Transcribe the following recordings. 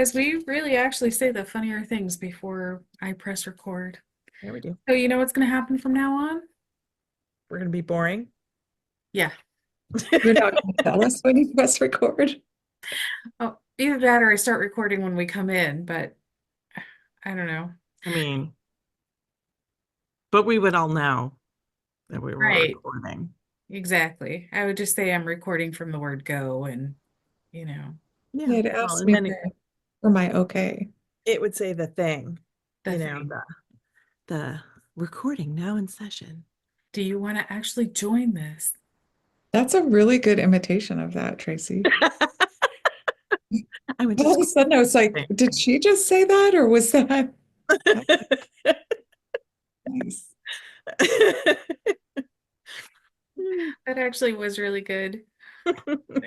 Guys, we really actually say the funnier things before I press record. There we do. So you know what's going to happen from now on? We're gonna be boring. Yeah. You're not going to tell us when you press record. Oh, either that or I start recording when we come in, but I don't know. I mean, but we would all know that we were Right. recording. Exactly. I would just say I'm recording from the word go and, you know, Yeah. It Well, asked and me then for my okay. it would say the thing, the thing. the recording now in session. Do you want to actually join this? That's a really good imitation of that, Tracy. I went to All of a sudden, I was like, did she just say that or was that nice? That actually was really good.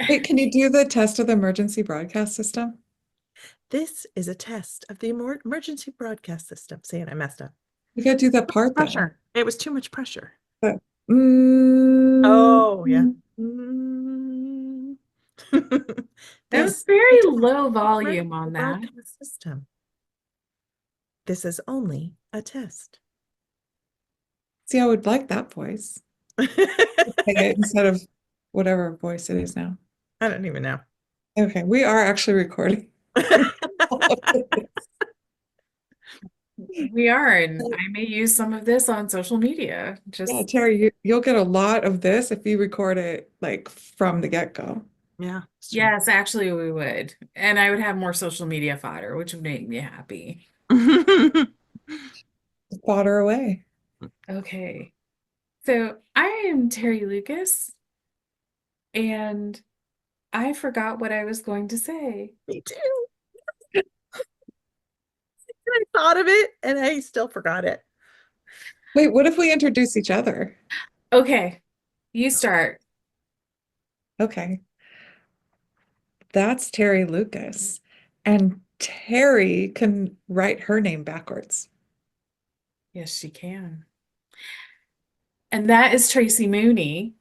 Wait, can you do the test of the emergency broadcast system? This is a test of the emergency broadcast system. Saying I messed up. You gotta do that part though. Pressure. It was too much pressure. But, mm, Oh, yeah. Mm. That was This very is low the volume emergency on that. broadcast system. This is only a test. see, I would like that voice. Okay, instead of whatever voice it is now. I don't even know. Okay, we are actually recording. We are, and I may use some of this on social media. Yeah, Just Terry, you'll get a lot of this if you record it like from the get-go. Yeah, it's true. yes, actually, we would. And I would have more social media fodder, which would make me happy. Fodder away. Okay. So I am Terry Lucas, and I forgot what I was going to say. Me too. I thought of it and I still forgot it. Wait, what if we introduce each other? Okay, you start. Okay, that's Terry Lucas. And Terry can write her name backwards. Yes, she can. And that is Tracy Mooney,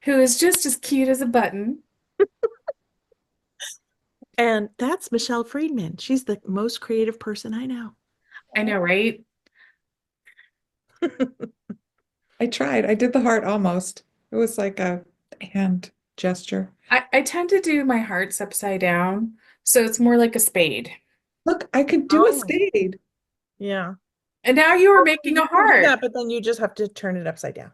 who is just as cute as a button. And that's Michelle Freedman. She's the most creative person I know. I know, right? I tried. I did the heart almost. It was like a hand gesture. I tend to do my hearts upside down, so it's more like a spade. Look, I could do a Oh, spade. yeah. And now you are Well, making a you can do heart. that, but then you just have to turn it upside down.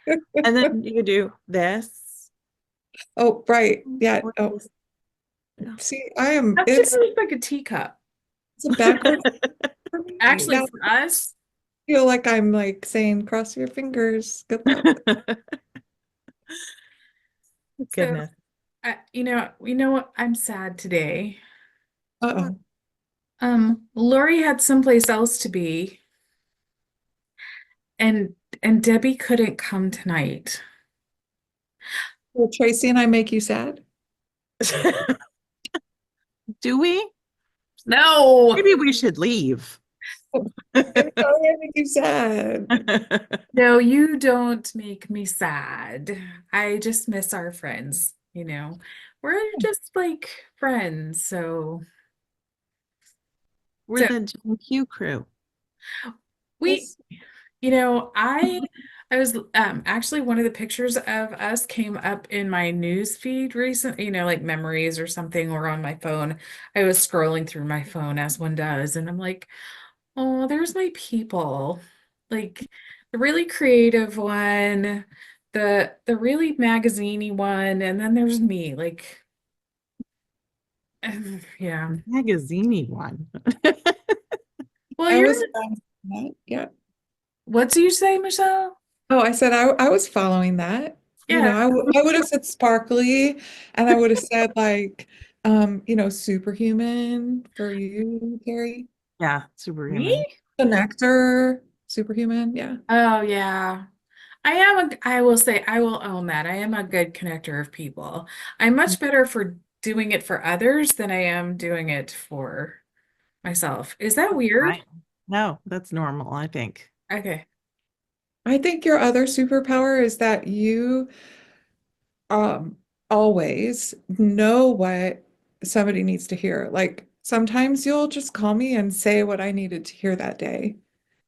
And then you do this. Oh, right. Yeah. Or Oh, this. No. see, I am, That's just like a teacup. it's a backwards for me. Actually, Now for us, I feel like I'm like saying, cross your fingers. Good luck. so Goodness. you know what? I'm sad today. Uh-oh. Lori had someplace else to be, and Debbie couldn't come tonight. Will Tracy and I make you sad? Do we? No, Maybe we should leave. Every time I make you sad. no, you don't make me sad. I just miss our friends, you know. We're just like friends, so We're so the GQ crew. we Yes. You know, I was actually one of the pictures of us came up in my news feed recently, like memories or something, or on my phone. I was scrolling through my phone as one does, and I'm like, oh, there's my people. Like the really creative one, the really magaziney one, and then there's me. Like, yeah. Magazine one. Well, I you're was that. Yeah. what do you say, Michelle? Oh, I said I was following that. Yeah. I would have said sparkly and I would have said like superhuman for you, Carrie. Yeah, Me? superhuman. Connector, superhuman, yeah. Oh yeah. I will say, I will own that. I am a good connector of people. I'm much better for doing it for others than I am doing it for myself. Is that weird? Right. No, that's normal, I think. Okay. I think your other superpower is that you um always know what somebody needs to hear. Like sometimes you'll just call me and say what I needed to hear that day.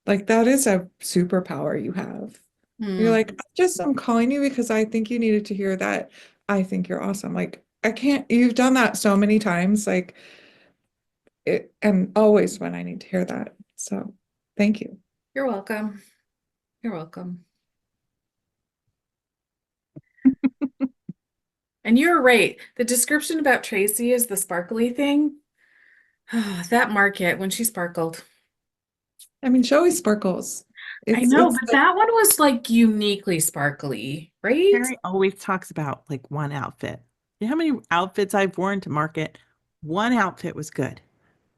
Like that is a superpower you have. You're Hmm. like, I'm calling you because I think you needed to hear that. I think you're awesome. Like I can't, you've done that so many times, like it, and always when I need to hear that. So thank you. You're welcome. You're welcome. And you're right. The description about Tracy is the sparkly thing. That market when she sparkled. I mean, she always sparkles. I know, It's but the, that one was like uniquely sparkly, right? Teri always talks about like one outfit. You know how many outfits I've worn to market? One outfit was good.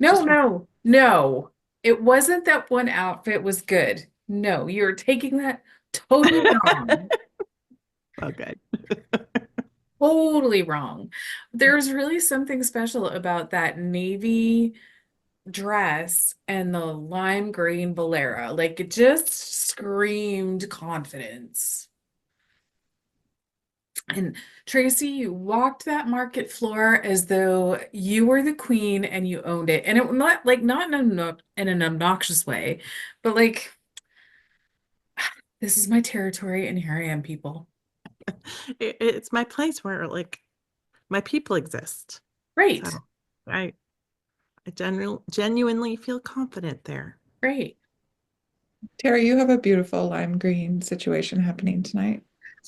No, Just one. no, no. It wasn't that one outfit was good. No, you're taking that totally wrong. Oh, good. Totally wrong. There's really something special about that navy dress and the lime green bolero. Like it just screamed confidence. And Tracy, you walked that market floor as though you were the queen and you owned it. And it not like not in an obnoxious way, but like this is my territory and here I am, people. It's my place where like my people exist. So Great, I I genuinely feel confident there. great. Tara, you have a beautiful lime green situation happening tonight.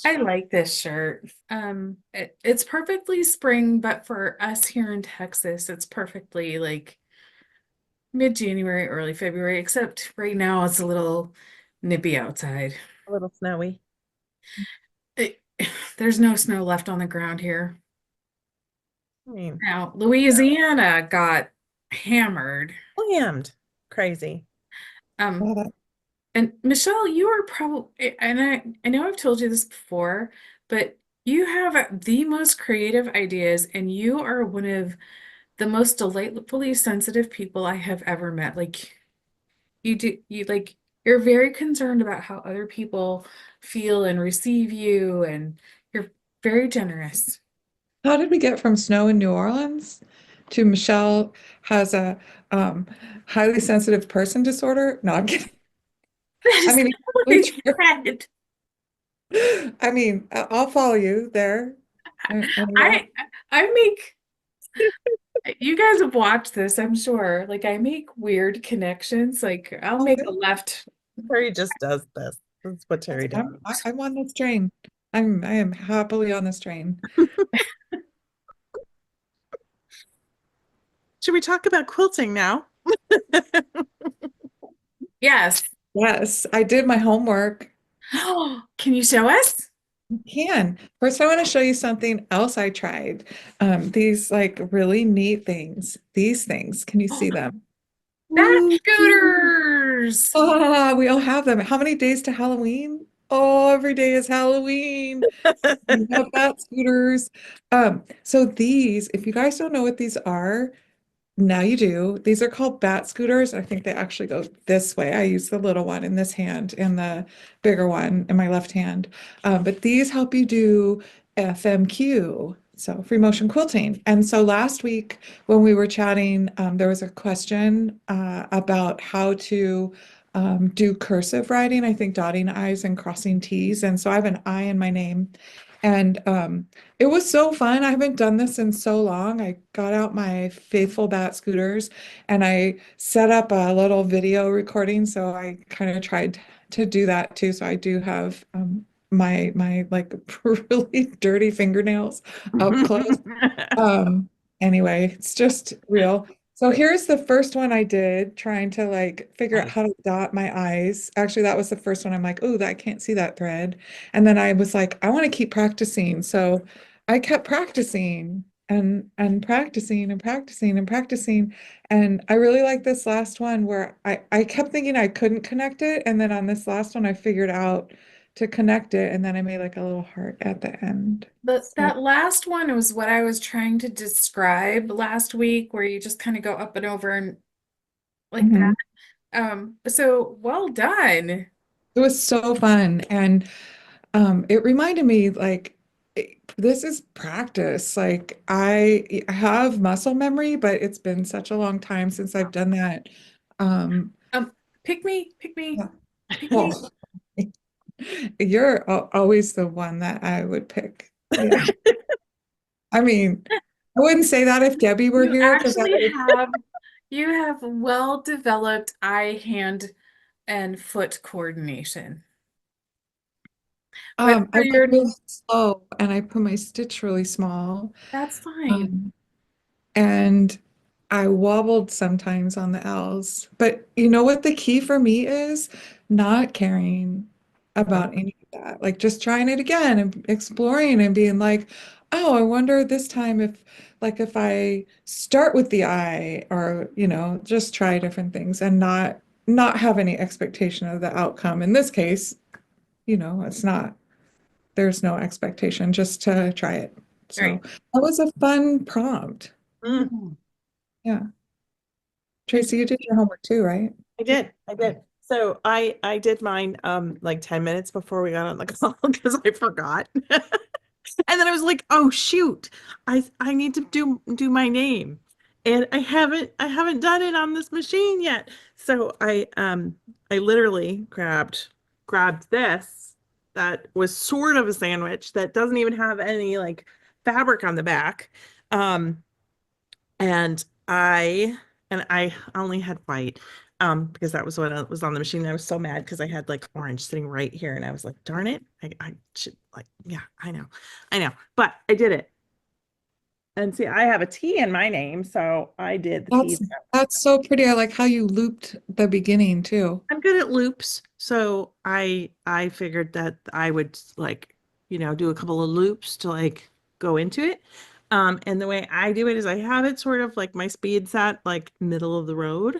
I like this shirt. It's perfectly spring, but for us here in Texas, it's perfectly like mid-January, early February, except right now it's a little nippy outside. A little snowy. It, there's no snow left on the ground here. I mean, Now, yeah. Louisiana got hammered. Slammed. Crazy. Um, Oh, that and Michelle, you are probably, and I know I've told you this before, but you have the most creative ideas, and you are one of the most delightfully sensitive people I have ever met. Like you like you're very concerned about how other people feel and receive you, and you're very generous. How did we get from snow in New Orleans to Michelle has a um, highly sensitive person disorder? No, I'm kidding. That I is mean, not what I it's really said. true. I mean, I'll follow you there. Anyway, I I make you guys have watched this, I'm sure. Like I make weird connections. Like I'll oh, make a good. left. Teri just does this. That's what Teri does. I'm on this train. I am happily on this train. Should we talk about quilting now? Yes. Yes, I did my homework. Can you show us? Can. First, I want to show you something else I tried. These like really neat things. These things. Can you see them? Bat Ooh. scooters. Ah, we all have them. How many days to Halloween? Oh, every day is Halloween. We have bat scooters. So these, if you guys don't know what these are, now you do. These are called bat scooters. I think they actually go this way. I use the little one in this hand and the bigger one in my left hand. But these help you do FMQ, so free motion quilting. And so last week when we were chatting, there was a question about how to do cursive writing. I think dotting I's and crossing T's. And so I have an I in my name. And it was so fun. I haven't done this in so long. I got out my faithful bat scooters and I set up a little video recording. So I kind of tried to do that too. So I do have my like really dirty fingernails up close. Um, anyway, it's just real. So here's the first one I did, trying to like figure out Nice. how to dot my eyes. Actually, that was the first one. I'm like, oh, I can't see that thread. And then I was like, I want to keep practicing. So I kept practicing and practicing and practicing and practicing. And I really like this last one where I kept thinking I couldn't connect it. And then on this last one, I figured out to connect it. And then I made like a little heart at the end. But So, that last one was what I was trying to describe last week, where you just kind of go up and over and like that. mhm. So well done. It was so fun. And it reminded me like this is practice. Like I have muscle memory, but it's been such a long time since I've done that. Um, Um, pick me, yeah. pick me. Well, you're always the one that I would pick. Yeah. I mean, I wouldn't say that if Debbie were You here because I actually would. have well-developed eye, hand, and foot coordination. But I for work your, really slow and I put my stitch really small. that's fine. Um, and I wobbled sometimes on the L's. But you know what the key for me is? Not caring about any of that. Like just trying it again and exploring and being like, oh, I wonder this time if like if I start with the I or, just try different things and not have any expectation of the outcome. In this case, it's not, there's no expectation just to try it. So Right. that was a fun prompt. Mm. Yeah. Good. Tracy, you did your homework too, right? I did. I did. So I did mine like 10 minutes before we got on the call because I forgot. And then I was like, "Oh shoot. I need to do my name." And I haven't done it on this machine yet. So I literally grabbed this that was sort of a sandwich that doesn't even have any like fabric on the back. Um and I only had white because that was what was on the machine. I was so mad because I had like orange sitting right here and I was like, darn it. I should like, yeah, I know. I know. But I did it. And see, I have a T in my name, so I did the T. That's so pretty. I like how you looped the beginning too. I'm good at loops, so I figured that I would like, do a couple of loops to like go into it. And the way I do it is I have it sort of like my speed set like middle of the road,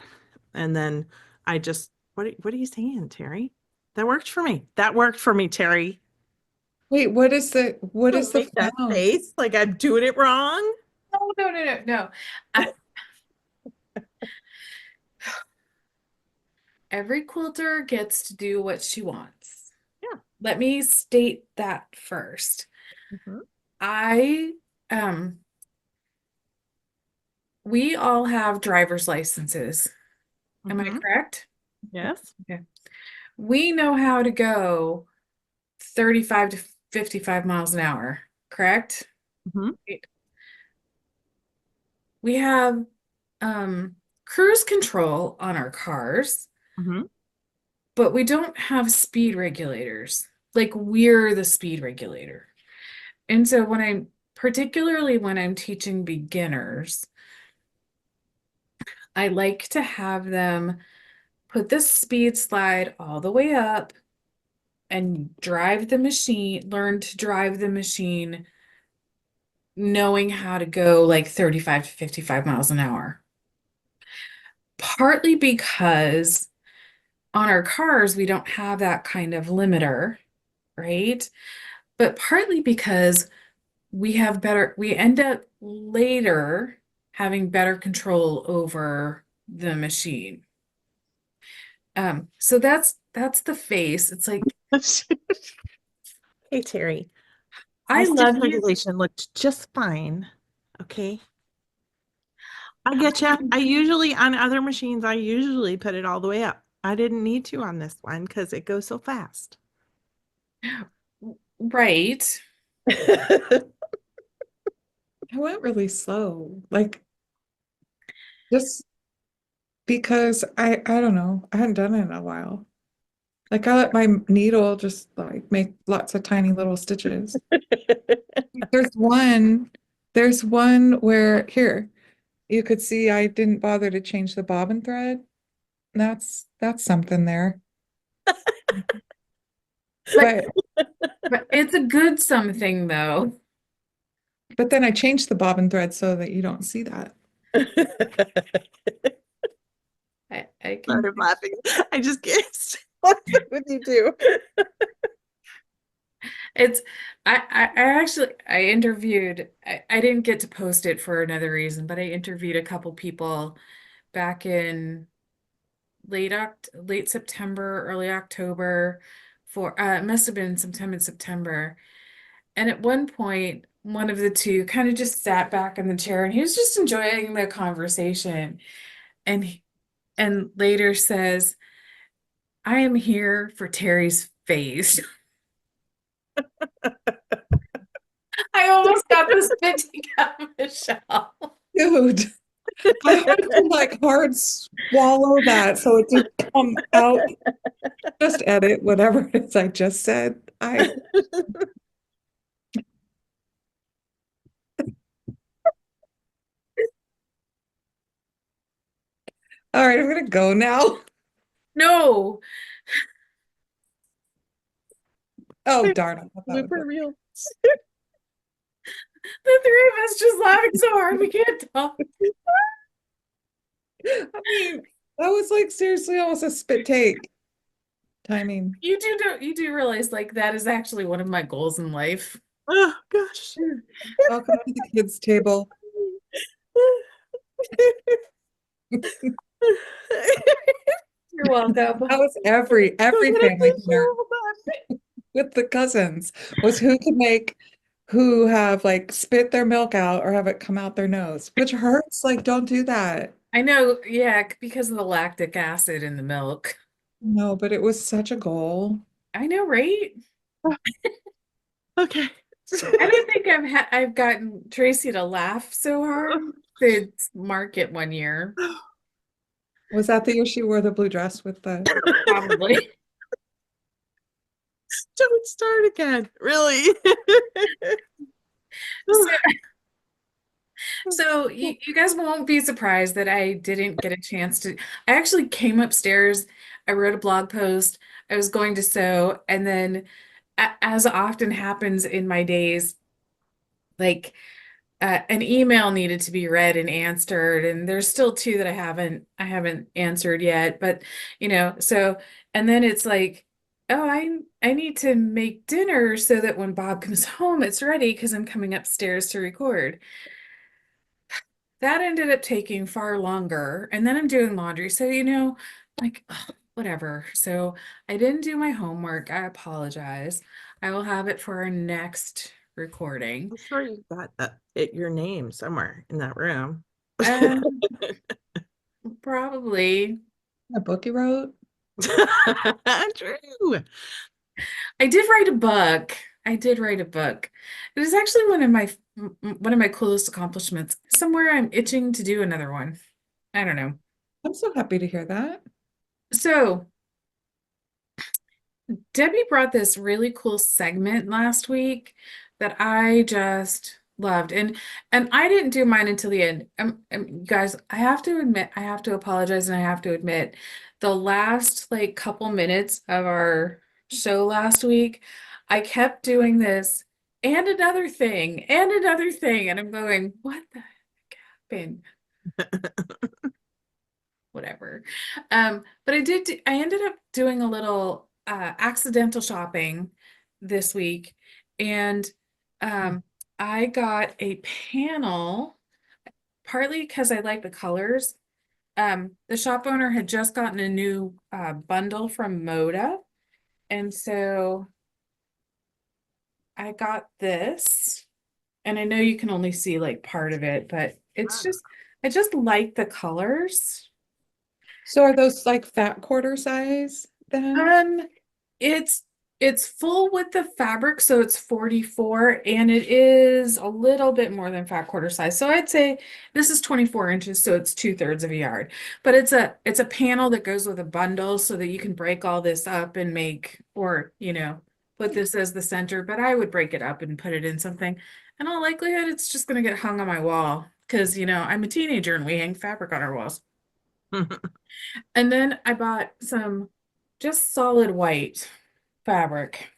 and then I just what are you saying, Terry? That worked for me. That worked for me, Terry. Wait, what is Don't the make that sound? face like I'm doing it wrong. No, no, no, no, no. I, every quilter gets to do what she wants. Yeah. Let me state that first. Mhm. I, um, we all have driver's licenses. Am I Mhm. correct? Yes. Okay. We know how to go 35 to 55 miles an hour, correct? Mhm. We have cruise control on our cars, Mhm. but we don't have speed regulators. Like we're the speed regulator. And so particularly when I'm teaching beginners, I like to have them put the speed slide all the way up and learn to drive the machine, knowing how to go like 35 to 55 miles an hour. Partly because on our cars, we don't have that kind of limiter, right? But partly because we end up later having better control over the machine. So that's the face. It's like, Hey, Terry. My I stitch love you. regulation looked just fine. Okay. I get you. On other machines, I usually put it all the way up. I didn't need to on this one because it goes so fast. Right. I went really slow. Like just because I don't know. I hadn't done it in a while. Like I let my needle just like make lots of tiny little stitches. There's one, there's one where here you could see I didn't bother to change the bobbin thread. That's something there. But But but it's a good something though. but then I changed the bobbin thread so that you don't see that. I can Started laughing. I just can't with you too. it's I actually I interviewed I didn't get to post it for another reason, but I interviewed a couple people back in late September, early October for it must have been sometime in September. And at one point, one of the two kind of just sat back in the chair and he was just enjoying the conversation. And and later says, I am here for Teri's face. I almost got the spitting out of Michelle. Dude, I had to like hard swallow that so it didn't come out. Just edit whatever it is I just said. All right, I'm gonna go now. No, Oh darn, I thought that was Blooper it. reel. the three of us just laughing so hard we can't talk. I mean, that was like seriously almost a spit take timing. You do realize like that is actually one of my goals in life. Oh gosh. Welcome to the kids' table. You're welcome. That was every I'm gonna family be dinner so bad. with the cousins was who have like spit their milk out or have it come out their nose, which hurts. Like, don't do that. I know, yeah, because of the lactic acid in the milk. No, but it was such a goal. I know, right? Okay. I don't think I've gotten Tracy to laugh so hard since Market one year, Was that the year she wore the blue dress with the probably. Don't start again. Really? So, so you guys won't be surprised that I didn't get a chance to. I actually came upstairs. I wrote a blog post. I was going to sew, and then, as often happens in my days, like an email needed to be read and answered, and there's still two that I haven't answered yet. But so and then it's like, oh, I need to make dinner so that when Bob comes home, it's ready because I'm coming upstairs to record. That ended up taking far longer, and then I'm doing laundry. So like ugh, whatever. So I didn't do my homework. I apologize. I will have it for our next recording. I'm sure you got your name somewhere in that room. Um, Probably. a book you wrote? True. I did write a book. I did write a book. It was actually one of my coolest accomplishments. Somewhere I'm itching to do another one. I don't know. I'm so happy to hear that. So Debbie brought this really cool segment last week that I just loved. And I didn't do mine until the end. Guys, I have to admit, I have to apologize and I have to admit the last like couple minutes of our show last week, I kept doing this and another thing, and I'm going, what the heck happened? Whatever. But I ended up doing a little accidental shopping this week, and I got a panel partly because I like the colors. The shop owner had just gotten a new bundle from Moda, and so I got this, and I know you can only see like part of it, but I just like the colors. So are those like fat quarter size then? Um, it's it's full with the fabric, so it's 44, and it is a little bit more than fat quarter size. So I'd say this is 24 inches, so it's 2/3 of a yard. But it's a panel that goes with a bundle so that you can break all this up and make, or put this as the center, but I would break it up and put it in something. In all likelihood, it's just gonna get hung on my wall because I'm a teenager and we hang fabric on our walls. And then I bought some just solid white fabric,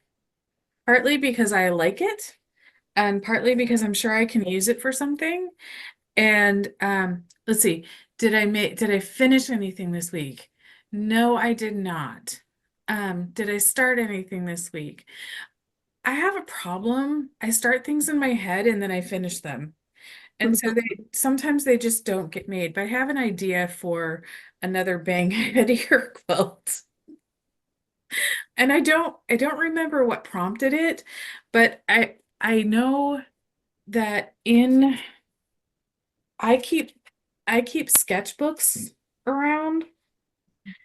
partly because I like it, and partly because I'm sure I can use it for something. And let's see, did I finish anything this week? No, I did not. Did I start anything this week? I have a problem. I start things in my head and then I finish them. And so sometimes they just don't get made. But I have an idea for another bang head ear quilt. And I don't remember what prompted it, but I know that in I keep I keep sketchbooks around,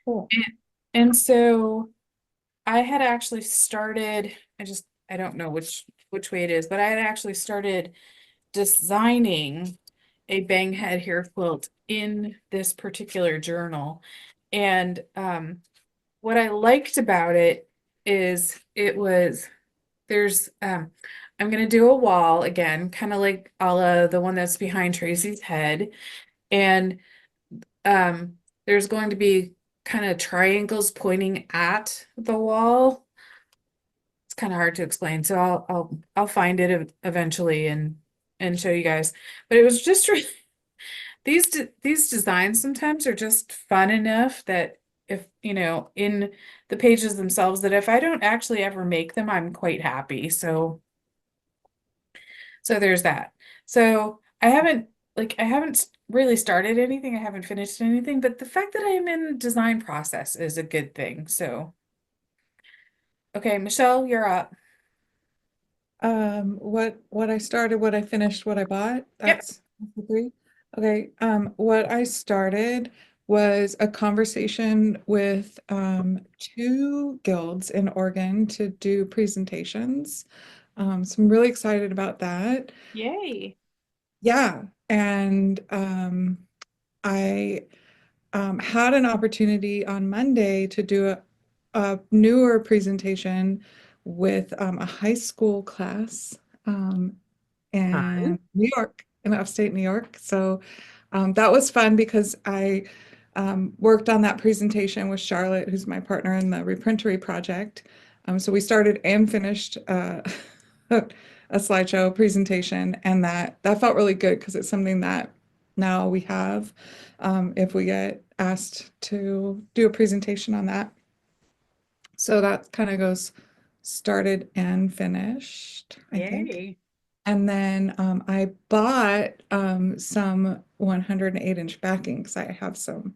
Cool. and, and so I had actually started, I don't know which way it is, but I had actually started designing a bang head hair quilt in this particular journal. And what I liked about it is there's I'm gonna do a wall again, kind of like a la the one that's behind Tracy's head. And there's going to be kind of triangles pointing at the wall. It's kind of hard to explain, so I'll find it eventually and show you guys. But it was just really, these designs sometimes are just fun enough that if in the pages themselves, that if I don't actually ever make them, I'm quite happy. So there's that. So I haven't really started anything. I haven't finished anything, but the fact that I'm in design process is a good thing. So okay, Michelle, you're up. What I started, what I finished, what I bought, Yep. that's the three. Okay, what I started was a conversation with two guilds in Oregon to do presentations. So I'm really excited about that. Yay. Yeah, and I had an opportunity on Monday to do a newer presentation with a high school class. Fun. In New York, in upstate New York. So that was fun because I worked on that presentation with Charlotte, who's my partner in the reprintery project. So we started and finished a slideshow presentation, and that felt really good because it's something that now we have if we get asked to do a presentation on that. So that kind of goes started and finished, I think. Yay. And then I bought some 108-inch backing because I have some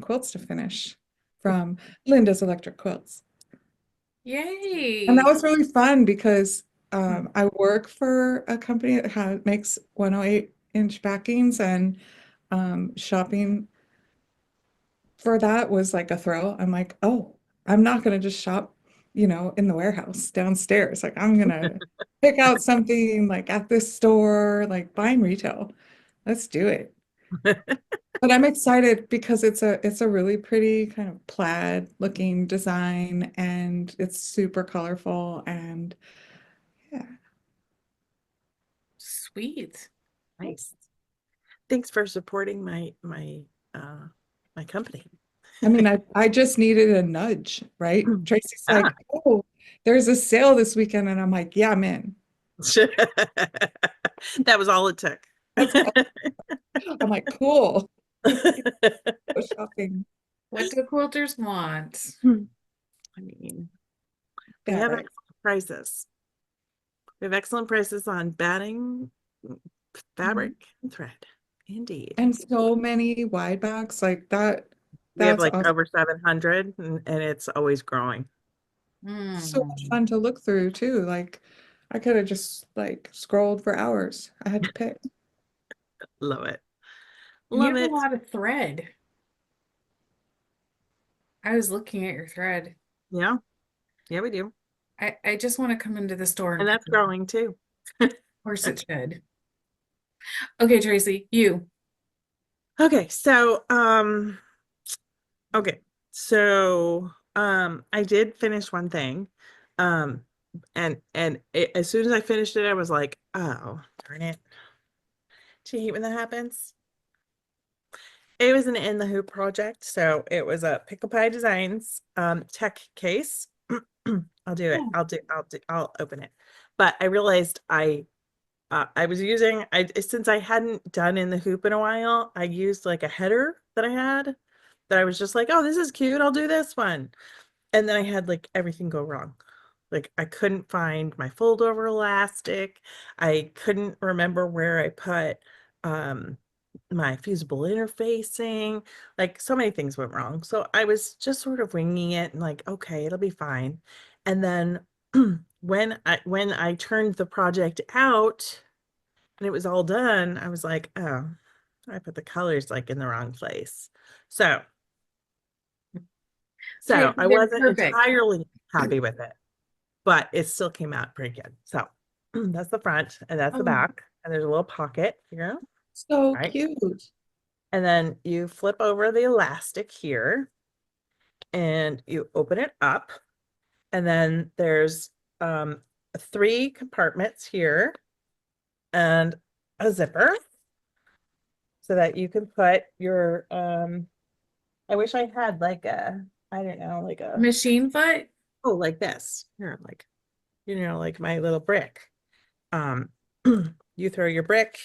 quilts to finish from Linda's Electric Quilts. And that Yay. was really fun because I work for a company that makes 108-inch backings, and shopping for that was like a thrill. I'm like, oh, I'm not going to just shop, in the warehouse downstairs. Like, I'm going to pick out something like at this store, like buying retail. Let's do it. But I'm excited because it's a really pretty kind of plaid looking design, and it's super colorful, and yeah. Sweet. Nice. Thanks for supporting uh my company. I mean, I just needed a nudge, right? Tracy's Ah. like, oh, there's a sale this weekend, and I'm like, yeah, I'm in. That was all it took. That's I'm like, cool. Let's go shopping. What do quilters want? I mean, we Yeah, have right. excellent prices. We have excellent prices on batting, Mhm. fabric, and thread. Indeed. And so many wide backs like that. We have That's like awesome. over 700 and it's always growing. So much Hmm. fun to look through too. Like I could have just like scrolled for hours. I had to pick. Love it. You Love have a it. lot of thread. I was looking at your thread. Yeah. Yeah, we do. I just want to come into the store and And pick that's it up. Of growing too. course it should. Okay, Tracy, you. Okay, okay. I did finish one thing. Um as soon as I finished it, I was like, oh, darn it. Do you hate when that happens? It was an In the Hoop project, so it was a Pickle Pie Designs tech case. I'll do it. Yeah. I'll open it. But I realized I was using I since I hadn't done In the Hoop in a while, I used like a header that I had that I was just like, oh, this is cute. I'll do this one. And then I had like everything go wrong. Like I couldn't find my fold over elastic. I couldn't remember where I put um my fusible interfacing. Like so many things went wrong. So I was just sort of winging it and like, okay, it'll be fine. And then when I turned the project out and it was all done, I was like, oh, I put the colors like in the wrong place. So Okay, I they're wasn't perfect. entirely happy with it, but it still came out pretty good. So that's the front and that's the Oh, back. And there's a little pocket here, So right? cute. And then you flip over the elastic here and you open it up. And then there's three compartments here and a zipper so that you can put your I wish I had like a, I don't know, like a, machine foot? oh, like this. Here, like, like my little brick. Um, you throw your brick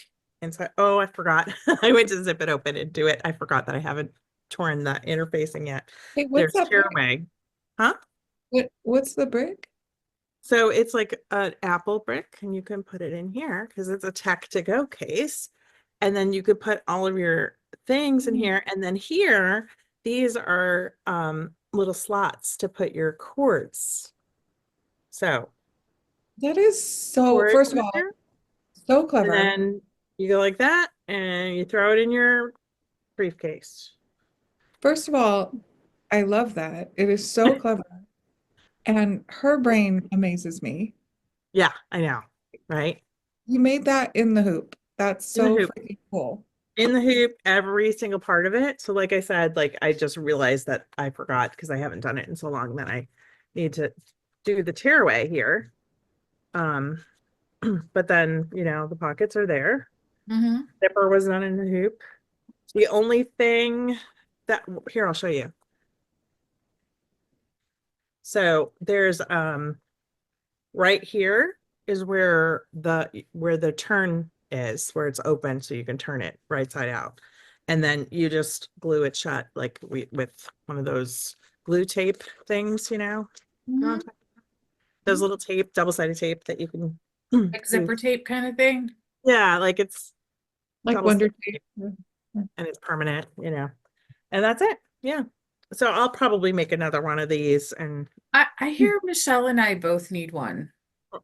inside. Oh, I forgot. I went to zip it open and do it. I forgot that I haven't torn the interfacing yet. Hey, what's There's that brick? tearaway. Huh? What's the brick? So it's like an apple brick, and you can put it in here because it's a tech to go case. And then you could put all of your things in Mm. here. And then here, these are little slots to put your cords. So That is so, cords first of in all, there, so and clever. then you go like that, and you throw it in your briefcase. First of all, I love that. It is so clever. And her brain amazes me. Yeah, I know, right? You made that in the hoop. That's In the so hoop. freaking cool. In the hoop, every single part of it. So like I said, like I just realized that I forgot because I haven't done it in so long that I need to do the tearaway here. Um, but then, the pockets are there. Mm-hmm. Zipper was not in the hoop. The only thing that here, I'll show you. So there's right here is where the turn is, where it's open so you can turn it right side out. And then you just glue it shut like with one of those glue tape things, You know what I'm Mm-hmm. talking- those little tape, double-sided tape that you can Like do. zipper tape kind of thing. Yeah, like it's Like Wonder double-sided Tape. tape and it's permanent. And that's it. Yeah. So I'll probably make another one of these and I hear Michelle and I both need one.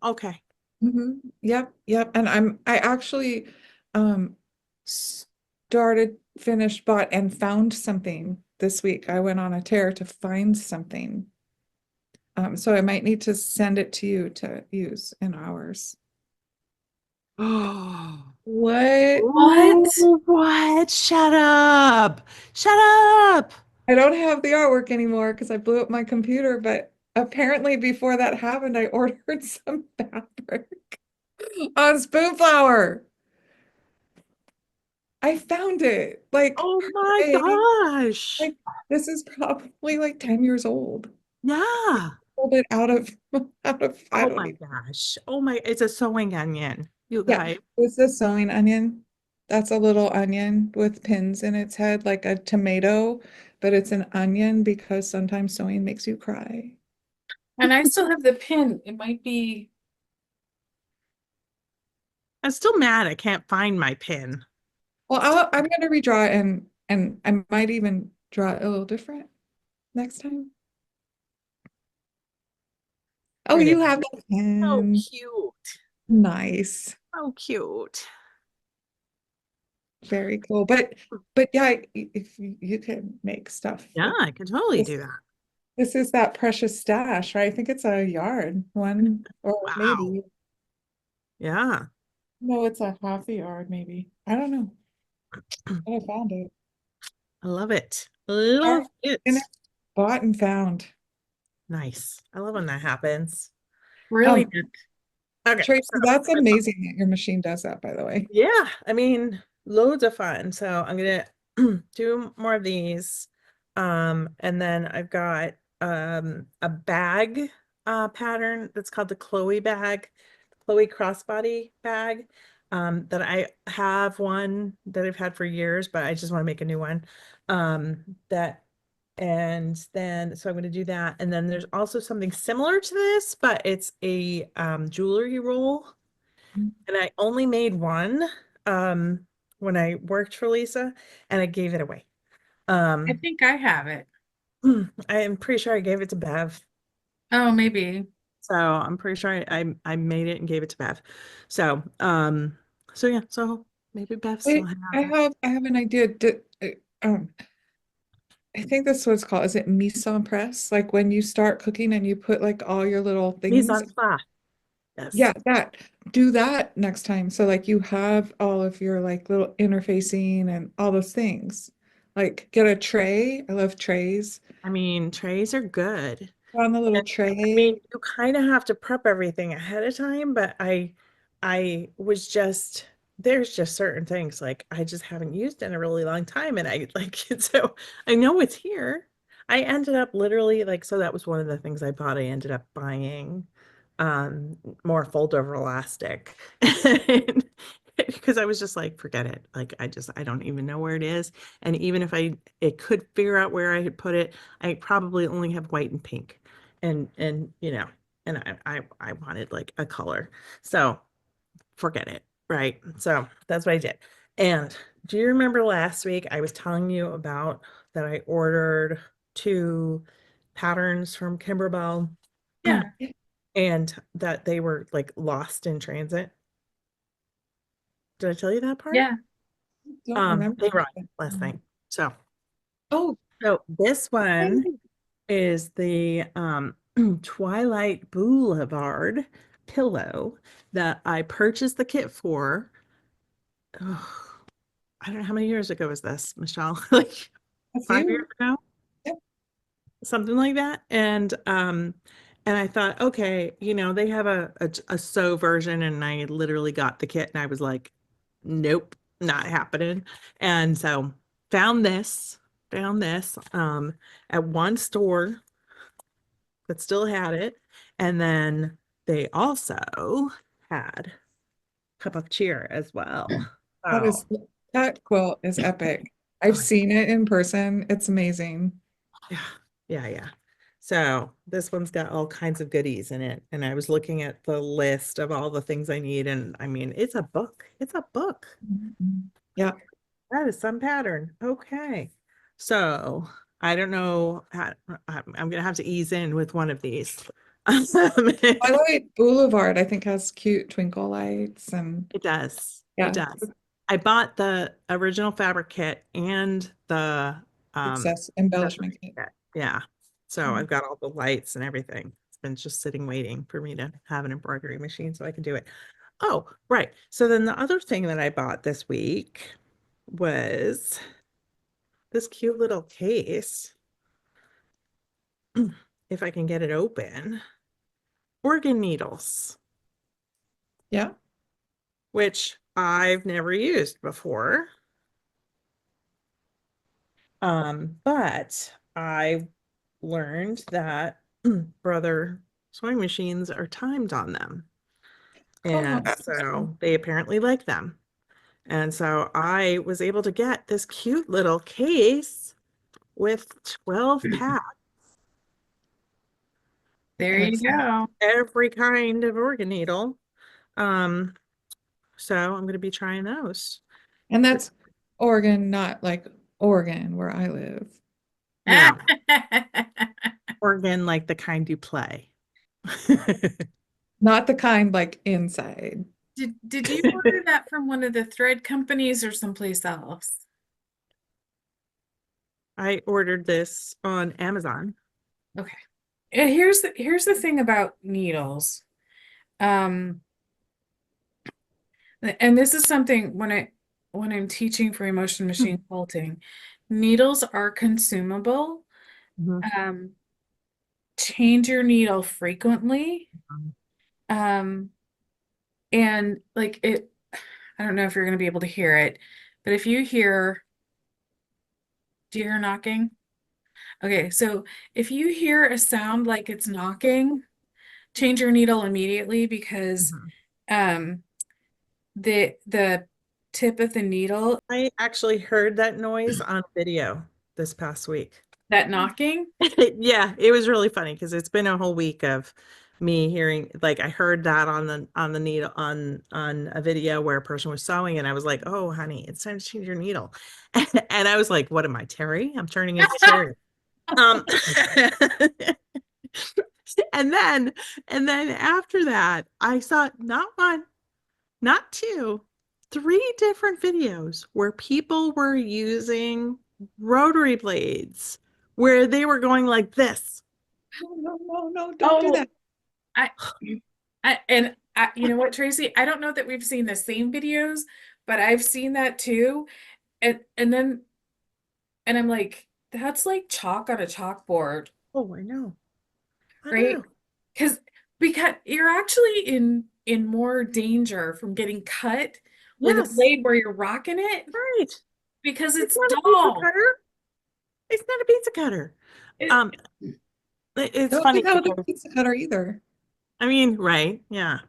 okay. Yep, yep. And I actually um started, finished, bought, and found something this week. I went on a tear to find something. So I might need to send it to you to use in ours. Oh. What? What? Oh, what? Shut up. Shut up. I don't have the artwork anymore because I blew up my computer, but apparently before that happened, I ordered some fabric on Spoonflower. I found it like Oh my hooray. gosh. Like this is probably like 10 years old. Yeah. Pulled it out of I Oh don't my even. gosh. Oh my, it's a sewing onion, you Yeah, guys. it's a sewing onion. That's a little onion with pins in its head, like a tomato, but it's an onion because sometimes sewing makes you cry. And I still have the pin. It might be. I'm still mad I can't find my pin. Well, Still, I'm gonna redraw it and I might even draw it a little different next time. Oh, here it you is. have the So pen. cute. Nice. So cute. Very cool. But yeah, if you can make stuff Yeah, with I can totally this. do that. This is that precious stash, right? I think it's a yard one, or Wow. maybe. Yeah. No, it's a half a yard, maybe. I don't know. But I found it. I love it. Our Love it. finished, bought and found. Nice. I love when that happens. Really Um, good. Okay. Tracy, So that's amazing that your machine does that, by the way. yeah, I mean, loads of fun. So I'm gonna do more of these. And then I've got a bag pattern that's called the Chloe bag, Chloe crossbody bag. That I have one that I've had for years, but I just want to make a new one. That and then so I'm going to do that. And then there's also something similar to this, but it's a jewelry roll. And I only made one when I worked for Lisa and I gave it away. I Um think I have it. I am pretty sure I gave it to Bev. Oh, maybe. So I'm pretty sure I made it and gave it to Bev. So so yeah, so maybe Bev still Wait, have I it. have an idea. Um, I think that's what it's called. Is it mise en presse? Like when you start cooking and you put like all your little Mise things. en place. Yes. Yeah, that. Do that next time. So like you have all of your like little interfacing and all those things. Like get a tray. I love trays. I mean, trays are good. Put on the little I mean, tray. you kind of have to prep everything ahead of time, but I was just there's just certain things like I just haven't used in a really long time and I like it so I know it's here. I ended up literally like so that was one of the things I bought. I ended up buying more fold over elastic because I was just like forget it. Like I don't even know where it is. And even if I could figure out where I had put it, I probably only have white and pink and you know and I wanted like a color so forget it, right? So that's what I did. And do you remember last week I was telling you about that I ordered two patterns from Kimberbell Yeah. and that they were like lost in transit? Did I tell you that part? I don't remember. They arrived last night. so Oh, so this one hey, is the Twilight Boulevard pillow that I purchased the kit for. Oh, I don't know how many years ago was this, Michelle? Like a 5 years few. ago, Yep. something like that. And I thought, okay, they have a sew version, and I literally got the kit, and I was like, nope, not happening. And so found this, found this at one store that still had it. And then they also had cup of cheer as well. That Oh, is that quilt is epic. oh I've seen it in person. It's amazing. yeah, yeah, yeah. So this one's got all kinds of goodies in it. And I was looking at the list of all the things I need. And I mean, it's a book. It's a book. Mhm. Yeah. That is some pattern. Okay. So I don't know how, I'm gonna have to ease in with one of these. Twilight Boulevard, I think, has cute twinkle lights and It does. It yeah, does. I bought the original fabric kit and the success accessory embellishment kit. kit. Yeah. So Mhm. I've got all the lights and everything. It's been just sitting waiting for me to have an embroidery machine so I can do it. Oh, right. So then the other thing that I bought this week was this cute little case, if I can get it open, organ needles, Yeah. which I've never used before. But I learned that brother sewing machines are timed on them. Oh, And so they apparently like them. And so I was able to get this cute little case with 12 packs, There and you it's got go. every kind of organ needle. Um, so I'm going to be trying those. and that's Oregon, not like Oregon where I live. No, organ like the kind you play. Not the kind like inside. Did you order that from one of the thread companies or someplace else? I ordered this on Amazon. Okay. Here's the thing about needles. Um, and this is something when I'm teaching for emotion machine quilting, needles are consumable. Mhm. Um, change your needle frequently. Um, and like it, I don't know if you're going to be able to hear it, but if you hear, do you hear knocking? Okay, so if you hear a sound like it's knocking, change your needle immediately because Mhm. um the tip of the needle, I actually heard that noise on video this past week. that knocking, Yeah, it was really funny because it's been a whole week of me hearing like I heard that on the needle on a video where a person was sewing and I was like, "Oh, honey, it's time to change your needle." And I was like, "What am I, Teri? I'm turning into Teri." Um And then, and then after that, I saw not one, not two, three different videos where people were using rotary blades, where they were going like this. No, no, no, no, don't do Oh, that. I, you know what, Tracy? I don't know that we've seen the same videos, but I've seen that too. And then and I'm like, that's like chalk on a chalkboard, Oh, I know. I right? know. Because because you're actually in more danger from getting cut with a Yes, blade where you're rocking it right. because It's it's not a pizza dull. cutter. It's not a pizza cutter. It, Um, it's Don't do funny that with a because pizza cutter either. I mean, right, yeah.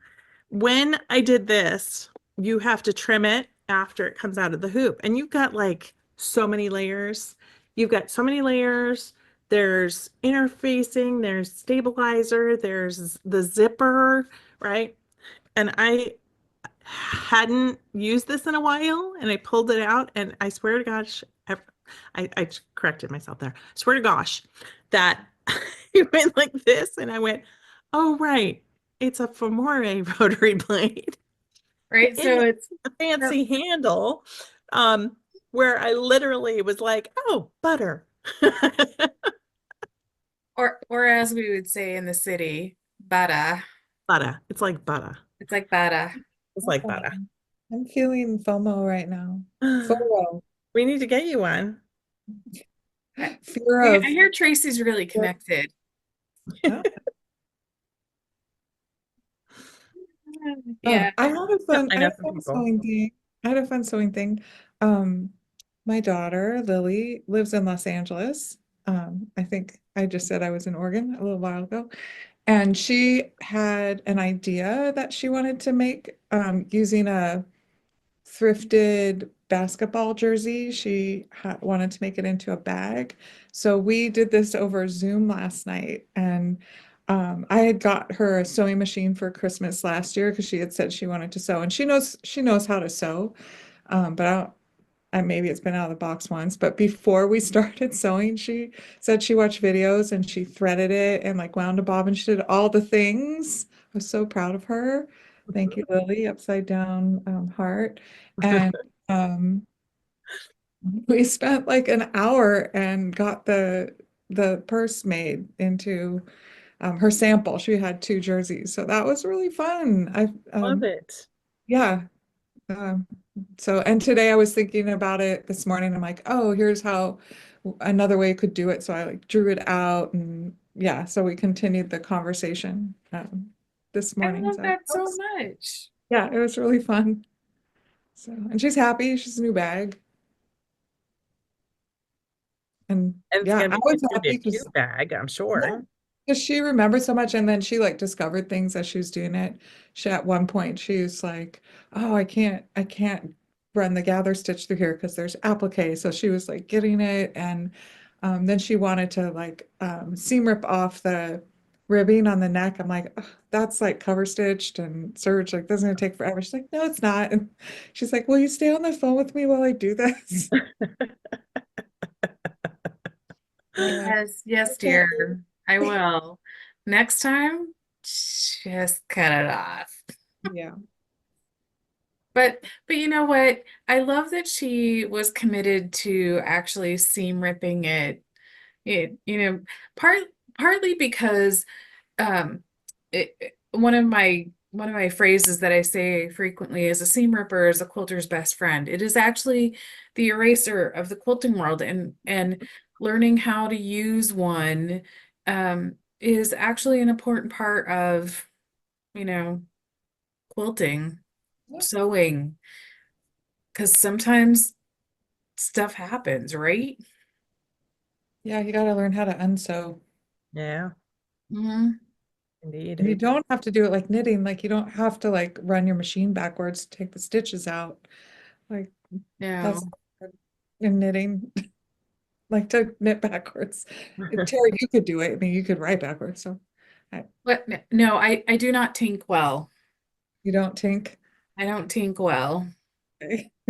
When I did this, you have to trim it after it comes out of the hoop, and you've got like so many layers. You've got so many layers. There's interfacing, there's stabilizer, there's the zipper, right? And I hadn't used this in a while, and I pulled it out, and I swear to gosh, I corrected myself there. Swear to gosh, that it went like this, and I went, oh right, it's a Femore rotary blade. right? It So has it's a fancy handle, where I literally was like, oh, butter. or as we would say in the city, bada. Butter. It's like butter. It's like bada. It's That's like butter. fine. I'm feeling FOMO right now. FOMO. We need to get you one. Fear I of. hear Tracy's really connected. Yeah. Yeah. I had a Yep, fun, I I had know a some fun people. sewing thing. I had a fun sewing thing. Um, my daughter, Lily, lives in Los Angeles. I think I just said I was in Oregon a little while ago. And she had an idea that she wanted to make using a thrifted basketball jersey. She wanted to make it into a bag. So we did this over Zoom last night. And I had got her a sewing machine for Christmas last year because she had said she wanted to sew, and she knows how to sew. But I don't, maybe it's been out of the box once, but before we started sewing, she said she watched videos and she threaded it and like wound a bob and she did all the things. I was so proud of her. Thank you, Lily, upside down heart. And um, we spent like an hour and got the purse made into her sample. She had two jerseys, so that was really fun. Love it. Yeah, um, so, and today I was thinking about it this morning. I'm like, oh, here's how another way you could do it. So I like drew it out, and yeah, so we continued the conversation this I morning. love So that so much. yeah, it was really fun. So, and she's happy. She's a new bag. And And it's yeah, gonna I be, was it's gonna be a happy because cute bag, I'm sure. she remembered so much, and then she like discovered things as she was doing it. She at one point she was like, "Oh, I can't run the gather stitch through here because there's applique." So she was like getting it, and then she wanted to like seam rip off the ribbing on the neck. I'm like, "Ugh, that's like cover stitched and serge, like that's gonna take forever." She's like, "No, it's not." And she's like, "Will you stay on the phone with me while I do this?" I'm like, Yes, yes, "Okay." dear. I will. Next time, just cut it off. Yeah. But you know what? I love that she was committed to actually seam ripping it. It, part partly because one of my phrases that I say frequently is a seam ripper is a quilter's best friend. It is actually the eraser of the quilting world, and learning how to use one is actually an important part of, you know, quilting, sewing, because sometimes stuff happens, right? Yeah, you got to learn how to unsew. Yeah, Hmm. indeed. And you don't have to do it like knitting, like you don't have to like run your machine backwards to take the stitches out. Like that's No. in knitting, like to knit backwards. Terry, you could do it. I mean, you could write backwards. So I, But no, I do not tink well. you don't think I don't tink well.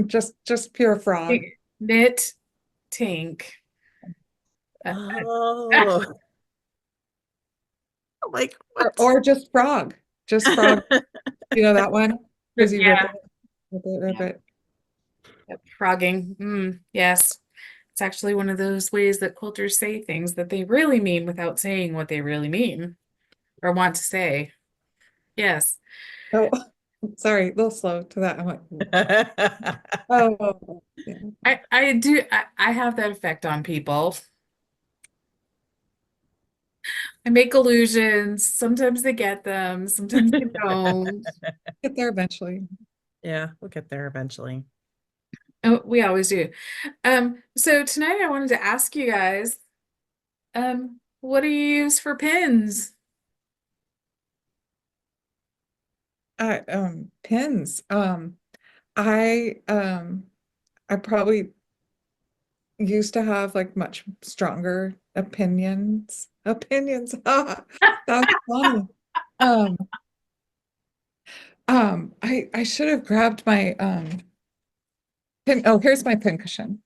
just pure frog. Knit, tink. Uh, Oh, Like Or, what? or just frog. You know that one? Because you Yeah, rip yeah. it. Yep. Frogging. Yes. It's actually one of those ways that quilters say things that they really mean without saying what they really mean or want to say. Yes. Oh, sorry, a little slow to that. I'm like, oh, yeah. I have that effect on people. I make illusions. Sometimes they get them, sometimes they don't. Get there eventually. Yeah, we'll get there eventually. Oh, we always do. So tonight I wanted to ask you guys, what do you use for pins? Pins. I um I probably used to have like much stronger opinions. Opinions. Ah, that's funny. Um, I should have grabbed my pin. Oh, here's my pin cushion.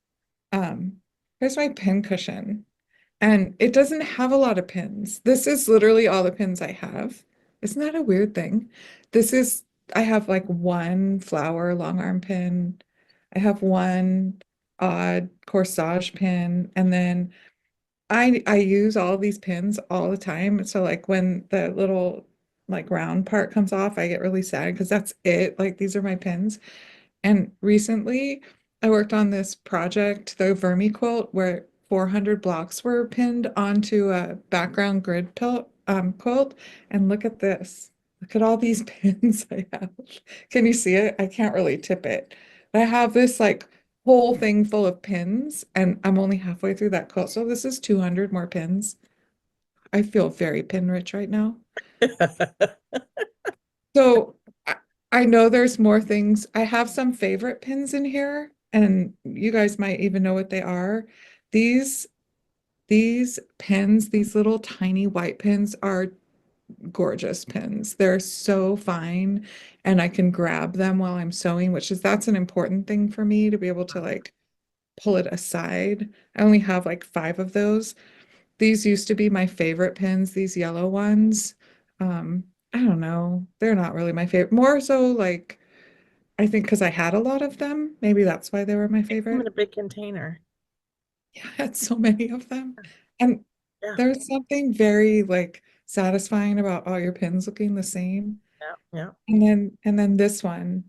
Um, here's my pin cushion. And it doesn't have a lot of pins. This is literally all the pins I have. Isn't that a weird thing? This is, I have like one flower long arm pin. I have one odd corsage pin. And then I use all these pins all the time. So like when the little like round part comes off, I get really sad because that's it. Like these are my pins. And recently, I worked on this project, the Vermi quilt, where 400 blocks were pinned onto a background grid quilt. And look at this. Look at all these pins I have. Can you see it? I can't really tip it. But I have this like whole thing full of pins, and I'm only halfway through that quilt. So this is 200 more pins. I feel very pin rich right now. So I know there's more things. I have some favorite pins in here, and you guys might even know what they are. These these pins, these little tiny white pins are gorgeous pins. They're so fine, and I can grab them while I'm sewing, which is that's an important thing for me to be able to like pull it aside. I only have like 5 of those. These used to be my favorite pins, these yellow ones. I don't know. They're not really my favorite. More so like I think because I had a lot of them. Maybe that's why they were my They come in favorite. a big container. Yeah, I had so many of them. And Yeah, there's something very like satisfying about all your pins looking the same. yeah, yeah. And then this one,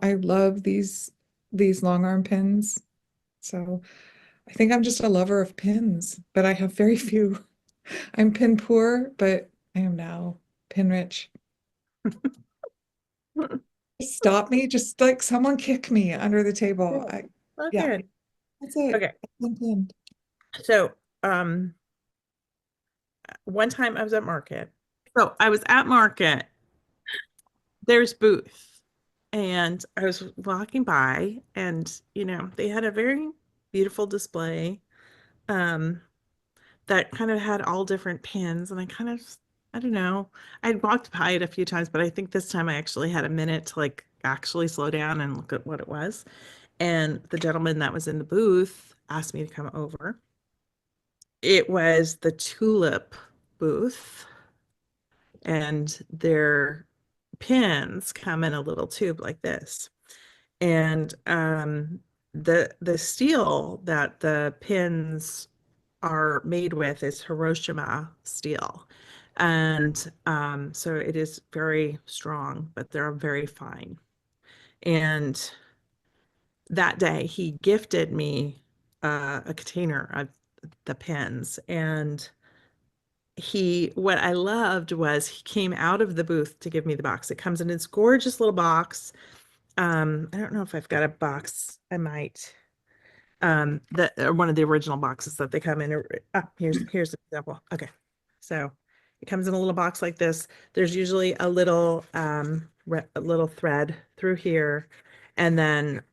I love these long arm pins. So I think I'm just a lover of pins, but I have very few. I'm pin poor, but I am now pin rich. Stop me, just like someone kick me under the table. Oh, Yeah, good. that's it. Okay. I'm pinned. So, one time I was at market. So I was at market. There's booth, and I was walking by, and they had a very beautiful display, um, that kind of had all different pins, and I don't know. I'd walked by it a few times, but I think this time I actually had a minute to like actually slow down and look at what it was. And the gentleman that was in the booth asked me to come over. It was the tulip booth, and their pins come in a little tube like this. And the steel that the pins are made with is Hiroshima steel. And so it is very strong, but they're very fine. And that day he gifted me a container of the pins. And what I loved was he came out of the booth to give me the box. It comes in this gorgeous little box. I don't know if I've got a box. I might. That one of the original boxes that they come in. Here's an example. Okay, so it comes in a little box like this. There's usually a little thread through here, and then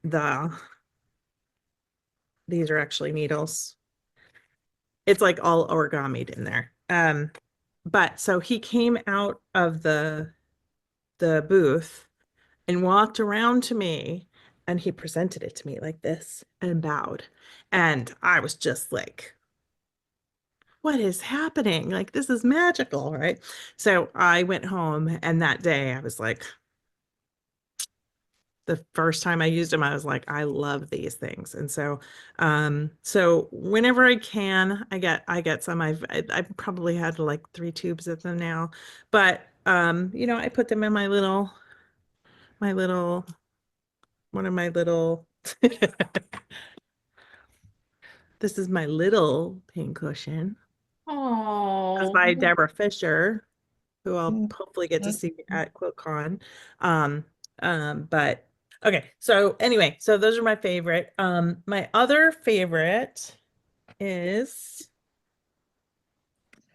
these are actually needles. It's like all origamied in there. But so he came out of the booth and walked around to me, and he presented it to me like this and bowed. And I was just like, what is happening? Like, this is magical, right? So I went home, and that day I was like, the first time I used them, I was like, I love these things. And so whenever I can, I get some. I've probably had like 3 tubes of them now. But I put them in my little one of my little this is my little pincushion. That's Oh, by Deborah Fisher, who I'll Mm, hopefully get to that's see at QuiltCon. Um, but okay, so anyway, so those are my favorite. My other favorite is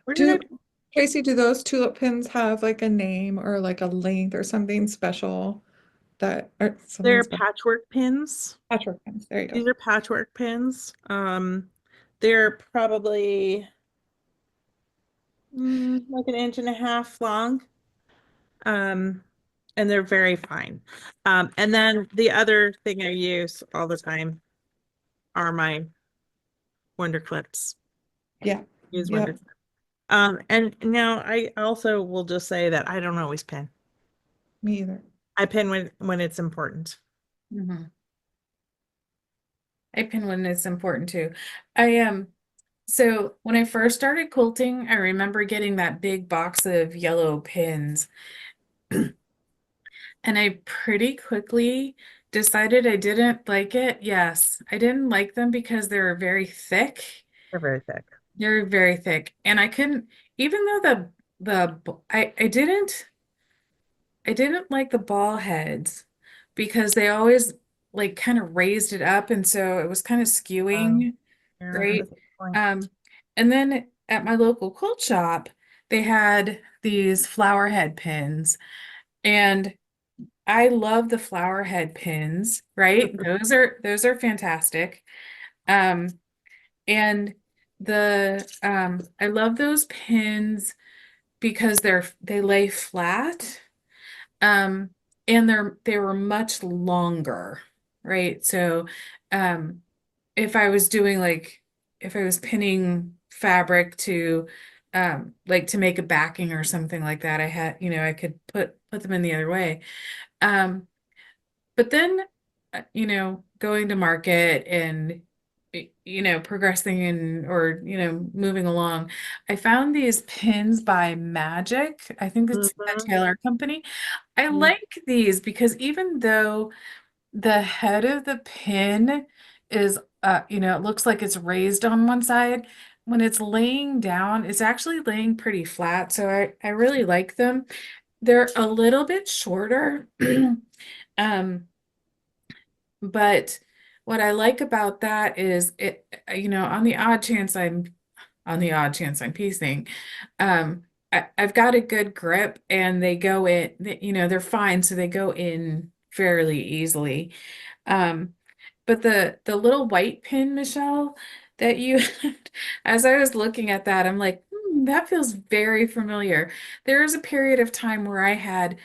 where did I Do Tracy, do those tulip pins have like a name or like a length or something special that or something they're special? patchwork pins. Patchwork pins. There you go. These are patchwork pins. They're probably like an inch and a half long. Um, and they're very fine. And then the other thing I use all the time are my Wonder Clips. Yeah. Use Wonder Yep. Clips. And now I also will just say that I don't always pin. Me either. I pin when it's important. mhm. I pin when it's important too. I So when I first started quilting, I remember getting that big box of yellow pins, and I pretty quickly decided I didn't like it. Yes, I didn't like them because they were very thick. They're very thick. They're very thick, and I couldn't, even though I didn't like the ball heads because they always like kind of raised it up, and so it was kind of skewing, Yeah, right? that's a good point. Um, and then at my local quilt shop, they had these flower head pins, and I love the flower head pins, right? Those are fantastic. Um, and I love those pins because they lay flat. Um, and they were much longer, right? So, um, if I was pinning fabric to like to make a backing or something like that, I could put them in the other way. Um, but then going to market and progressing and or moving along, I found these pins by Magic. I think it's a Mhm. tailor company. I Mhm. like these because even though the head of the pin is it looks like it's raised on one side, when it's laying down, it's actually laying pretty flat. So I really like them. They're a little bit shorter. Um, but what I like about that is on the odd chance I'm piecing, um, I've got a good grip and they go in, they're fine, so they go in fairly easily. Um, but the little white pin, Michelle, that you as I was looking at that, I'm like, that feels very familiar. There was a period of time where I had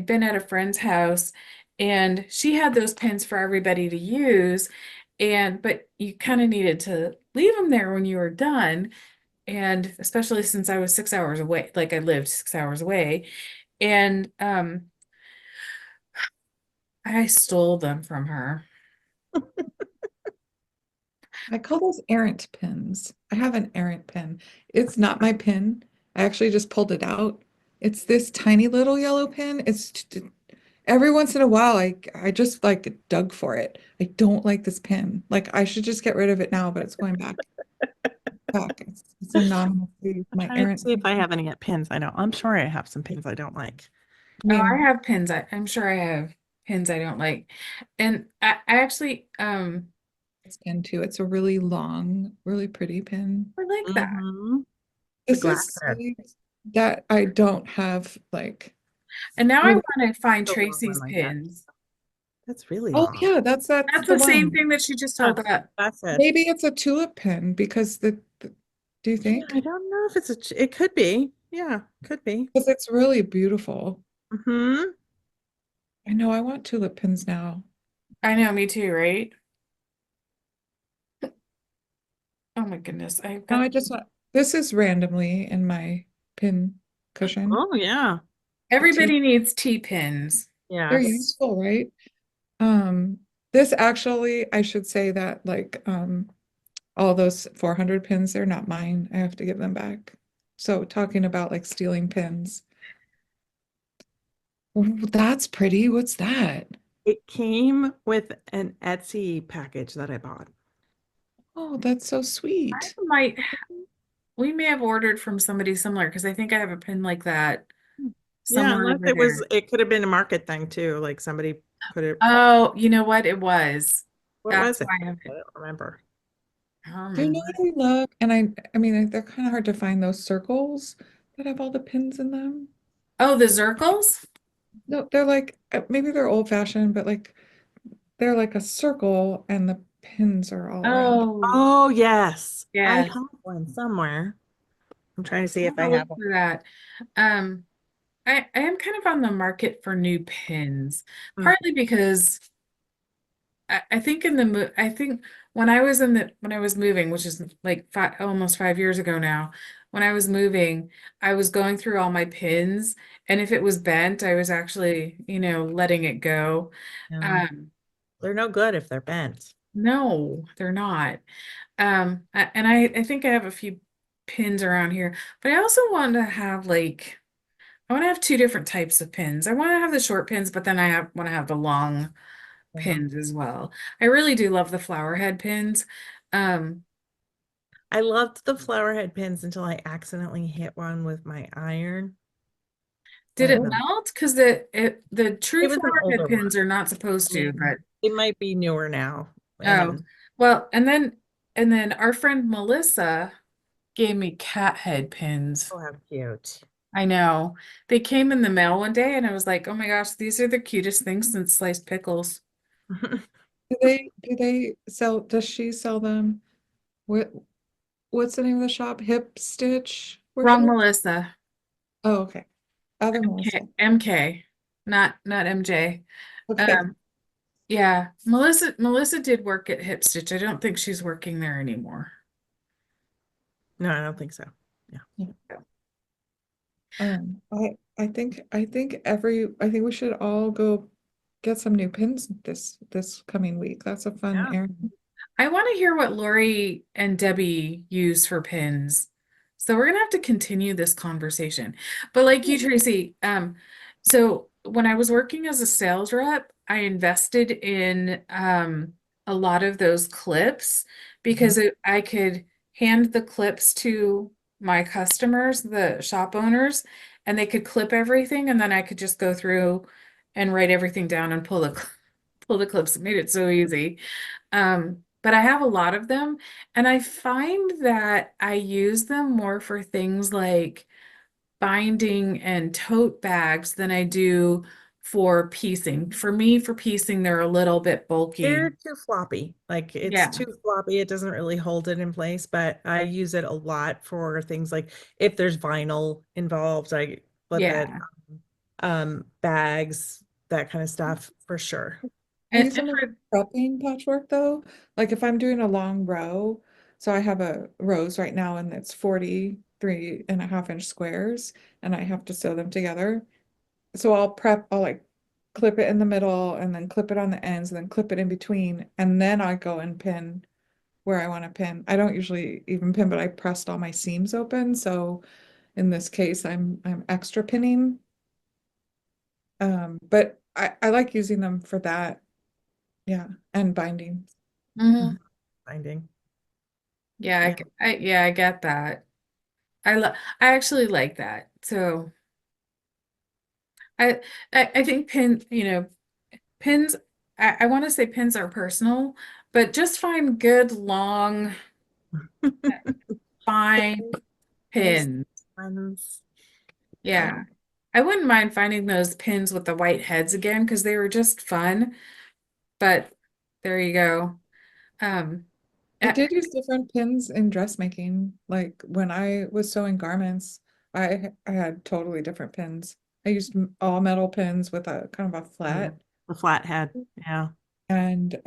been at a friend's house and she had those pins for everybody to use, but you kind of needed to leave them there when you were done. And especially since I was 6 hours away, like I lived 6 hours away, and I stole them from her. I call those errant pins. I have an errant pin. It's not my pin. I actually just pulled it out. It's this tiny little yellow pin. Every once in a while, I just like dug for it. I don't like this pin. Like I should just get rid of it now, but it's going back. It's anonymously I'm my trying to errant see if pin. I have any pins. I know. I'm sure I have some pins I don't like. I Oh, I mean, have pins. I'm sure I have pins I don't like. And I actually this pin too. It's a really long, really pretty pin. I like that. Mm-hmm. The This glass is head. sweet that I don't have like And now I really. want to find The long one Tracy's like that. pins. That's really Oh long. yeah, that's That's the the same one. thing that she just Yeah, held up. glass head. Maybe it's a tulip pin because do you Yeah, I think? don't know if it could be. Yeah, could be. Because it's really beautiful. Mm-hmm. I know I want tulip pins now. I know, me too, right? Oh my goodness. I've Now got I just want This is randomly in my pin cushion. Oh, yeah. The tea. Everybody needs T-pins. They're Yes. useful, right? Um, this actually, I should say that like all those 400 pins, they're not mine. I have to give them back. So talking about like stealing pins. Ooh, that's pretty. What's that? It came with an Etsy package that I bought. Oh, that's so I sweet. might, we may have ordered from somebody similar because I think I have a pin like that Yeah, somewhere unless over there. it could have been a market thing too. Like somebody put it, Oh, you know what? It was. what That's was why it? I have I it. don't remember. I don't Do you know remember. what I love? And I mean, they're kind of hard to find those circles that have all the pins in them. Oh, the Zirkles? No, they're like maybe they're old fashioned, but like they're like a circle and the pins are all around. Oh, Oh, yes. I yes. have one somewhere. I'm trying to see I if have to I look have one. for that. Um, I am kind of on the market for new pins, Mm, partly because I think I think when I was moving, which is like almost 5 years ago now, when I was moving, I was going through all my pins, and if it was bent, I was actually, letting it go. no, Um, they're no good if they're bent. no, they're not. And I think I have a few pins around here, but I also want to have I want to have two different types of pins. I want to have the short pins, but then want to have the long Yeah. pins as well. I really do love the flower head pins. Um, I loved the flower head pins until I accidentally hit one with my iron. did it And melt? Because the true it was an flower head older one. pins are not supposed I to, mean, but it might be newer now. oh, And well, and then our friend Melissa gave me cat head pins. oh, how cute. I know. They came in the mail one day and I was like, oh my gosh, these are the cutest things since sliced pickles. Do they sell, does she sell them? What what's the name of the shop? Hip Stitch Wrong Worship? Melissa. Oh, okay. Other MK, Melissa. MK, not MJ. Okay. Um, yeah, Melissa did work at Hip Stitch. I don't think she's working there anymore. No, I don't think so. Yeah. Yeah. I think we should all go get some new pins this coming week. That's a fun Yeah. errand. I want to hear what Lori and Debbie use for pins. So we're gonna have to continue this conversation. But like you, Tracy, so when I was working as a sales rep, I invested in a lot of those clips Mhm. because I could hand the clips to my customers, the shop owners, and they could clip everything, and then I could just go through and write everything down and pull the clips. It made it so easy. But I have a lot of them, and I find that I use them more for things like binding and tote bags than I do for piecing. For me, for piecing, they're a little bit They're bulky. too floppy. Like it's Yeah, too floppy. It doesn't really hold it in place, but I use it a lot for things like if there's vinyl involved, I flip it, yeah. bags, that kind of stuff for sure. I use And them for for prepping patchwork though. Like if I'm doing a long row, so I have a rose right now and it's 43.5 inch squares and I have to sew them together. So I'll like clip it in the middle and then clip it on the ends and then clip it in between. And then I go and pin where I want to pin. I don't usually even pin, but I pressed all my seams open. So in this case, I'm extra pinning. But I like using them for that. Yeah. And binding. Mhm. Mhm. Binding. Yeah, Yeah. I get that. I actually like that. So I I think pins, I want to say pins are personal, but just find good long fine Nice pins. ones. Yeah. Yeah. I wouldn't mind finding those pins with the white heads again because they were just fun, but there you go. Um, I uh, did use different pins in dressmaking. Like when I was sewing garments, I had totally different pins. I used all metal pins with a kind of a Mm. flat, The flathead. Yeah. and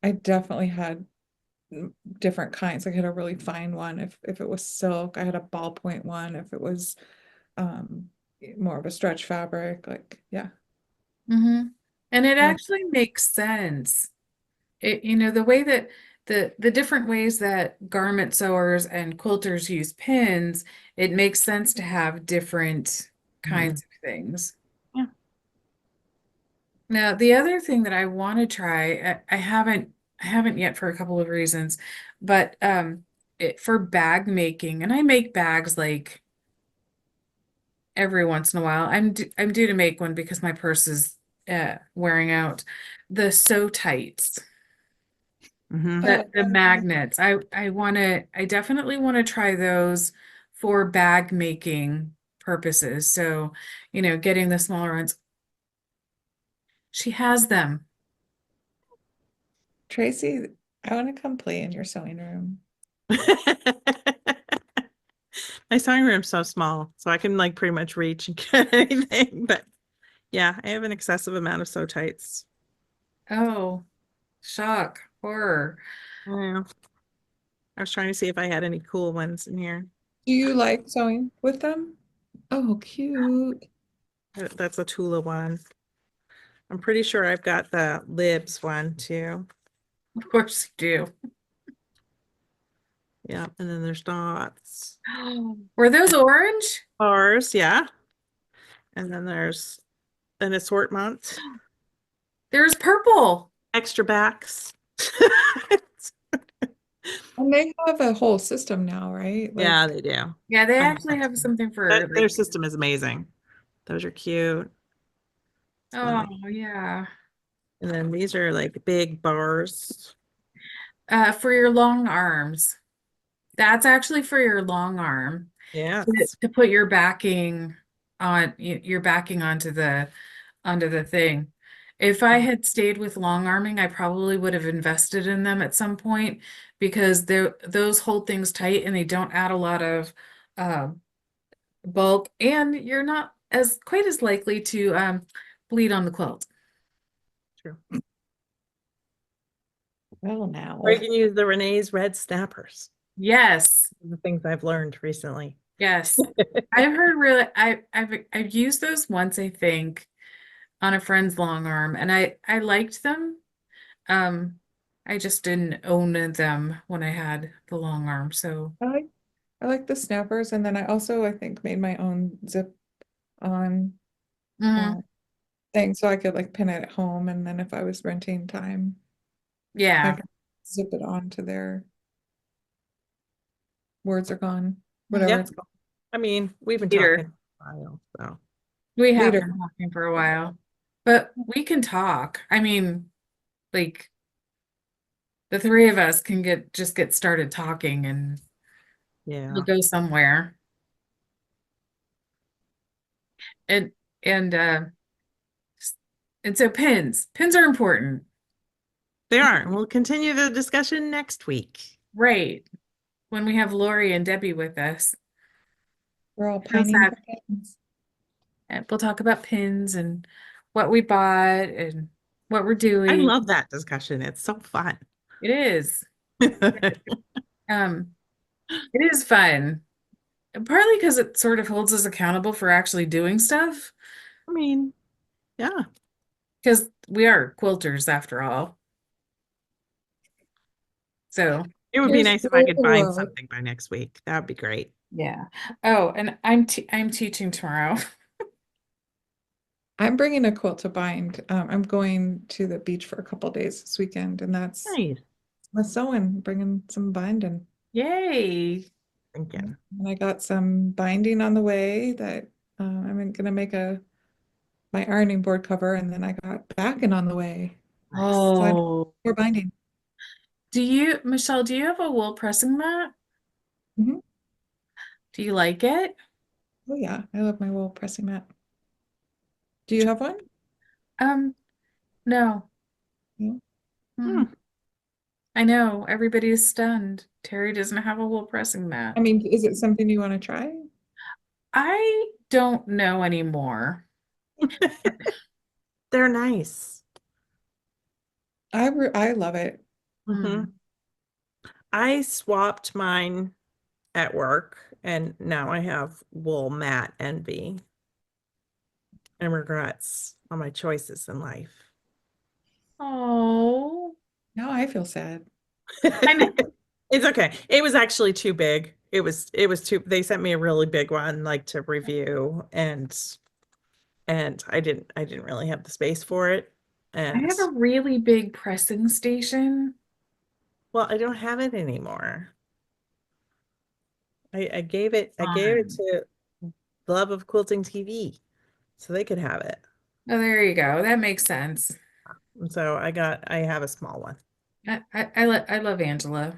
I definitely had different kinds. Like I had a really fine one if it was silk. I had a ballpoint one if it was um more of a stretch fabric. Like yeah. Mm-hmm. And it Yeah. actually makes sense. The way that the different ways that garment sewers and quilters use pins, it makes sense to have different Mhm. kinds of things. Yeah. Now, the other thing that I want to try, I haven't yet for a couple of reasons, but for bag making, and I make bags like every once in a while. I'm due to make one because my purse is wearing out. The sew tights. Mhm. The magnets. I definitely want to try those for bag making purposes. So, getting the smaller ones. She has them. Tracy, I want to come play in your sewing room. My sewing room's so small, so I can like pretty much reach and get anything. But yeah, I have an excessive amount of sew tights. Oh, shock, horror. I know. I was trying to see if I had any cool ones in here. Do you like sewing with them? Oh, cute. That's a Tula one. I'm pretty sure I've got the Libs one too. Of course you Yeah, and then there's dots. do. Were those orange? Bars, yeah. And then there's an assortment. There's purple. Extra backs. And they have a whole system now, right? Yeah, Like, they do. Yeah, they I love actually that have system. something for Their like, system is amazing. Those are cute. oh Um, yeah. and then these are like big bars. For your long arms. That's actually for your long arm. to, Yes. to put your backing your backing onto the thing. If I had stayed with long arming, I probably would have invested in them at some point because those hold things tight and they don't add a lot of um, bulk, and you're not as quite as likely to bleed on the quilt. True. well, Or you now. can use the Renee's red snappers. Yes, The things I've learned recently. yes. I've heard really I've used those once, I think, on a friend's long arm, and I liked them. Um, I just didn't own them when I had the long arm. So, I like I like the snappers, and then I also I think made my own zip on mhm, uh, thing so I could like pin it at home, and then if I was renting time, I yeah. could zip it onto their words are gone, whatever Yeah. it's called. I mean, we've been Peter, talking for a while, so we have Leader. been talking for a while, but we can talk. I mean, like the three of us can get started talking and we'll yeah. go somewhere. And and uh and so pins are important, They are. We'll continue the discussion next week. right? When we have Lori and Debbie with us. We're all How's pining that? for things. And we'll talk about pins and what we bought and what we're I doing. love that discussion. It's so fun. It is. I Um, it is fun. Partly because it sort of holds us accountable for actually doing stuff. mean, yeah. Because we are quilters after all. So It would be Here's nice if I the could find love. something by next week. That would be great. yeah. Oh, and I'm teaching tomorrow. I'm bringing a quilt to bind. I'm going to the beach for a couple days this weekend, and that's Nice. my sewing, bringing some binding. Yay. Thinking. And I got some binding on the way that I'm gonna make my ironing board cover, and then I got backing on the way. Nice. So I'm Oh. more binding. Michelle, do you have a wool pressing mat? Mhm. Do you like it? Oh yeah, I love my wool pressing mat. Do you have one? Um, no. Yeah. Hmm. Mm. I know, everybody is stunned. Terry doesn't have a wool pressing mat. I mean, is it something you want to try? I don't know anymore. They're nice. I love it. Hmm. Mm. I swapped mine at work and now I have wool mat envy and regrets on my choices in life. Oh, Now I feel sad. I know. It's okay. It was actually too big. It was too, they sent me a really big one like to review and I didn't really have the space for it. I And have a really big pressing station. well, I don't have it anymore. I gave it Fun. to Love of Quilting TV so they could have it. Oh, there you go. That makes sense. And so I have a small one. I love Angela.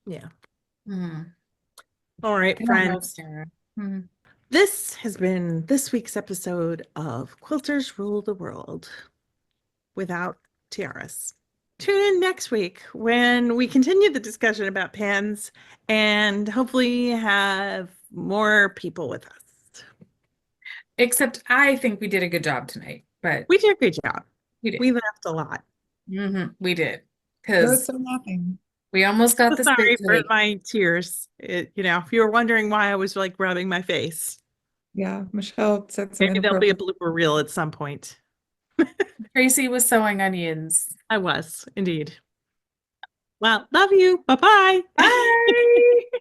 Yeah. Hmm. All right, I don't know friends. Sarah. Hmm. This has been this week's episode of Quilters Rule the World without tiaras. Tune in next week when we continue the discussion about pens and hopefully have more people with us. Except I think we did a good job tonight, but We did a great job. we did. We laughed a lot. We did. There was Because some laughing. we almost got So the spit sorry for take. my tears. If you were wondering why I was like rubbing my face, Yeah, Michelle said some maybe there'll be a inappropriate. blooper reel at some point. Tracy was sewing onions. I was indeed. Well, love you. Bye-bye. Bye.